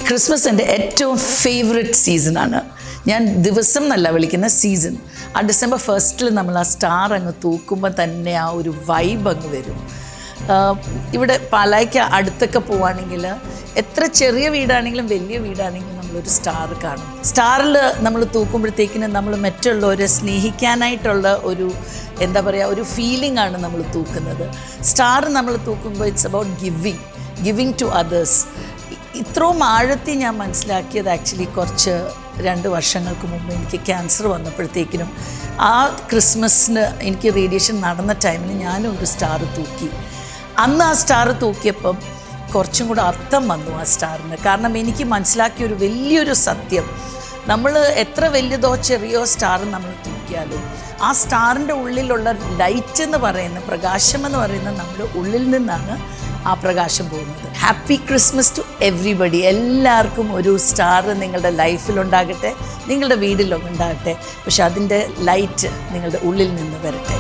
Christmas എൻ്റെ ഏറ്റവും favourite സീസണാണ്. ഞാൻ ദിവസം എന്നല്ല വിളിക്കുന്ന സീസൺ. ആ ഡിസംബർ 1 നമ്മൾ ആ സ്റ്റാർ അങ്ങ് തൂക്കുമ്പോൾ തന്നെ ആ ഒരു വൈബ് അങ്ങ് വരും. ഇവിടെ പാലായ്ക്ക് അടുത്തൊക്കെ പോവുകയാണെങ്കിൽ എത്ര ചെറിയ വീടാണെങ്കിലും വലിയ വീടാണെങ്കിലും നമ്മളൊരു സ്റ്റാർ കാണും. സ്റ്റാറിൽ നമ്മൾ തൂക്കുമ്പോഴത്തേക്കിനും നമ്മൾ മറ്റുള്ളവരെ സ്നേഹിക്കാനായിട്ടുള്ള ഒരു എന്താ പറയുക, ഒരു ഫീലിംഗ് ആണ് നമ്മൾ തൂക്കുന്നത്. സ്റ്റാർ നമ്മൾ തൂക്കുമ്പോൾ it's about giving to others. ഇത്രയും ആഴത്തിൽ ഞാൻ മനസ്സിലാക്കിയത് ആക്ച്വലി 2 വർഷങ്ങൾക്ക് മുമ്പ് എനിക്ക് ക്യാൻസർ വന്നപ്പോഴത്തേക്കിനും ആ ക്രിസ്മസിന് എനിക്ക് റേഡിയേഷൻ നടന്ന ടൈമിൽ ഞാനും ഒരു സ്റ്റാർ തൂക്കി. അന്ന് ആ സ്റ്റാർ തൂക്കിയപ്പം കുറച്ചും കൂടെ അർത്ഥം വന്നു ആ സ്റ്റാറിന്. കാരണം എനിക്ക് മനസ്സിലാക്കിയ ഒരു വലിയൊരു സത്യം, നമ്മൾ എത്ര വലിയതോ ചെറിയോ സ്റ്റാർ നമ്മൾ തൂക്കിയാലും ആ സ്റ്റാറിൻ്റെ ഉള്ളിലുള്ള ലൈറ്റ് എന്ന് പറയുന്ന പ്രകാശം എന്ന് പറയുന്നത് നമ്മുടെ ഉള്ളിൽ നിന്നാണ് ആ പ്രകാശം പോകുന്നത്. Happy Christmas to everybody. എല്ലാവർക്കും ഒരു സ്റ്റാർ നിങ്ങളുടെ ലൈഫിലുണ്ടാകട്ടെ, നിങ്ങളുടെ വീട്ടിലുണ്ടാകട്ടെ. പക്ഷെ അതിൻ്റെ ലൈറ്റ് നിങ്ങളുടെ ഉള്ളിൽ നിന്ന് വരട്ടെ.